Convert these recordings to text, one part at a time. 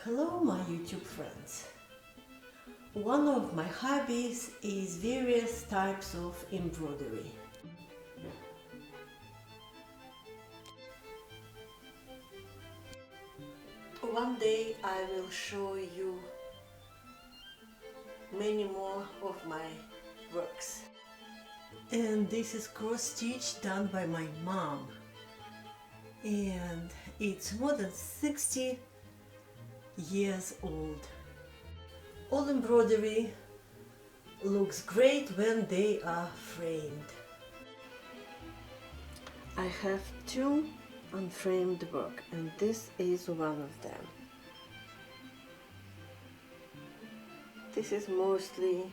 Hello my YouTube friends. One of my hobbies is various types of embroidery. One day I will show you many more of my works. And this is cross stitch done by my mom. And it's more than 60 years old. All embroidery looks great when they are framed. I have two unframed work and this is one of them. This is mostly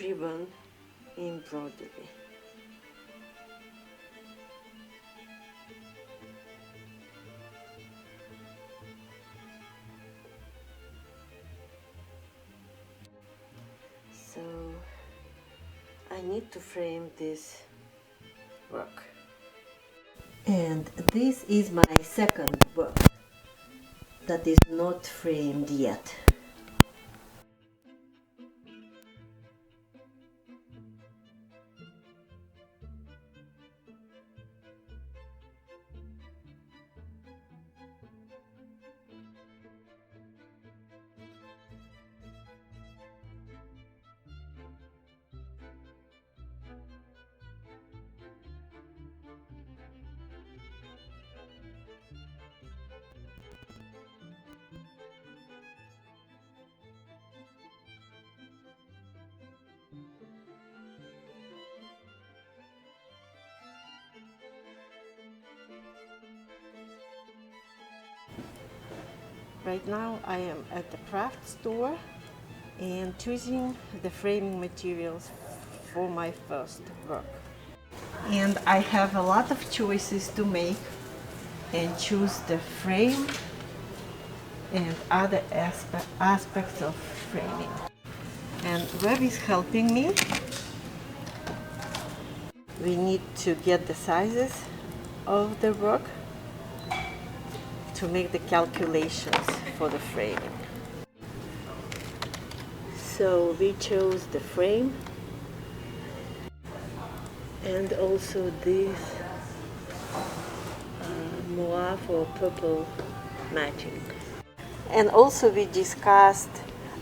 ribbon embroidery. So I need to frame this work. And this is my second work that is not framed yet. Right now I am at the craft store and choosing the framing materials for my first work. And I have a lot of choices to make and choose the frame and other aspects of framing. And Web is helping me. We need to get the sizes of the work to make the calculations for the framing. So we chose the frame and also this mauve or purple matching. And also we discussed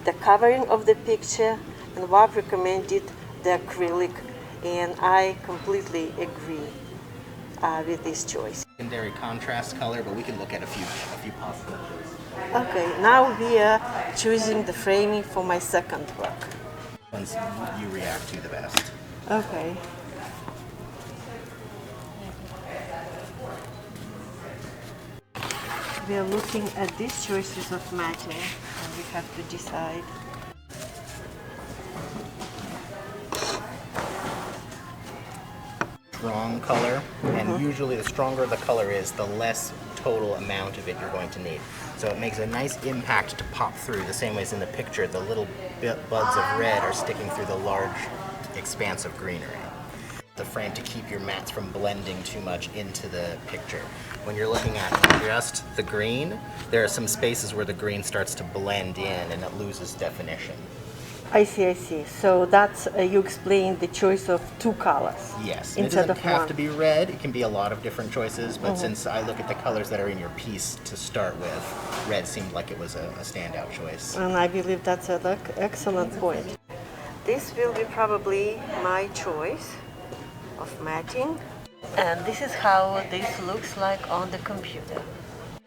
the covering of the picture, and Bob recommended the acrylic, and I completely agree with this choice. Secondary contrast color, but we can look at a few possibilities. Okay, now we are choosing the framing for my second work. Ones you react to the best. Okay. We are looking at these choices of matching and we have to decide. Strong color, and usually the stronger the color is, the less total amount of it you're going to need. So it makes a nice impact to pop through, the same way as in the picture, the little buds of red are sticking through the large expanse of greenery. The frame to keep your mats from blending too much into the picture. When you're looking at just the green, there are some spaces where the green starts to blend in and it loses definition. I see. So that's, you explained the choice of two colors. Yes, instead it doesn't of have one. to be red. It can be a lot of different choices, but since I look at the colors that are in your piece to start with, red seemed like it was a standout choice. And I believe that's an excellent point. This will be probably my choice of matching. And this is how this looks like on the computer.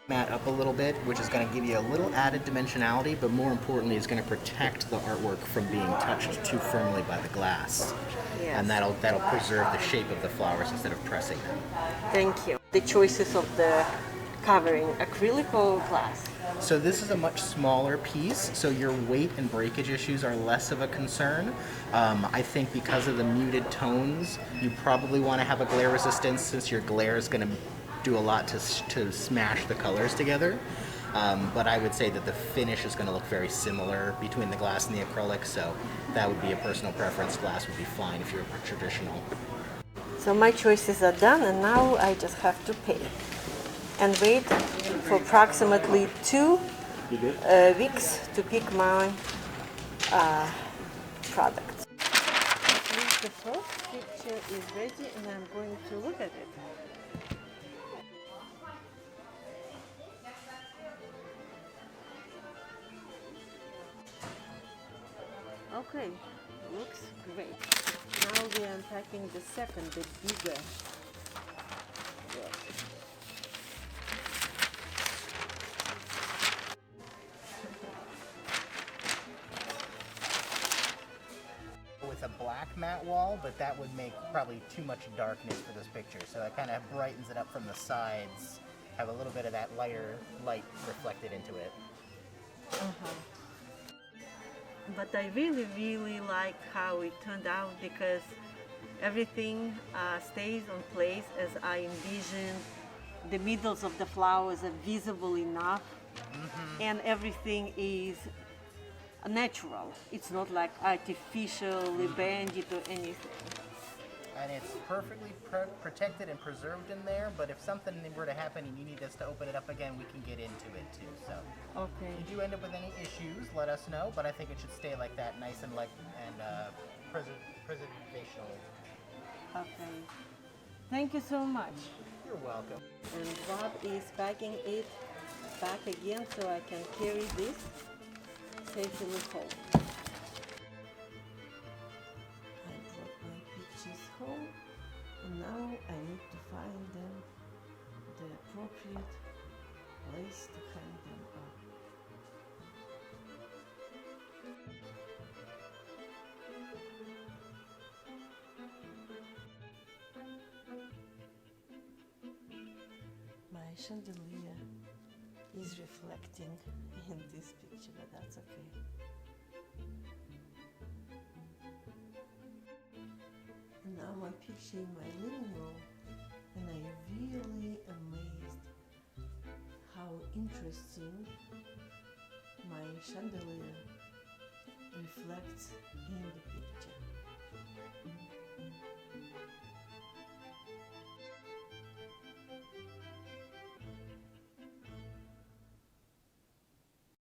Mat up a little bit, which is going to give you a little added dimensionality, but more importantly, it's going to protect the artwork from being touched too firmly by the glass. Yes. And that'll preserve the shape of the flowers instead of pressing them. Thank you. The choices of the covering, acrylic or glass? So this is a much smaller piece, so your weight and breakage issues are less of a concern. I think because of the muted tones, you probably want to have a glare resistance, since your glare is going to do a lot to smash the colors together. But I would say that the finish is going to look very similar between the glass and the acrylic, so that would be a personal preference. Glass would be fine if you're traditional. So my choices are done, and now I just have to pay and wait for approximately 2 weeks to pick my products. At least the first picture is ready and I'm going to look at it. Okay, looks great. Now we are unpacking the second, the bigger work. With a black matte wall, but that would make probably too much darkness for this picture. So that kind of brightens it up from the sides, have a little bit of that lighter light reflected into it. But I really like how it turned out because everything stays on place as I envisioned. The middles of the flowers are visible enough, and everything is natural. It's not like artificially banded or anything. And it's perfectly protected and preserved in there, but if something were to happen and you need us to open it up again, we can get into it too. So Okay. if you do end up with any issues, let us know, but I think it should stay like that, nice and preservational. Okay. Thank you so much. You're welcome. And Bob is packing it back again so I can carry this safely home. I brought my peaches home and now I need to find them the appropriate place to hang them up. My chandelier is reflecting in this picture, but that's okay. And now I'm picturing my living room, and I'm really amazed how interesting my chandelier reflects in the picture.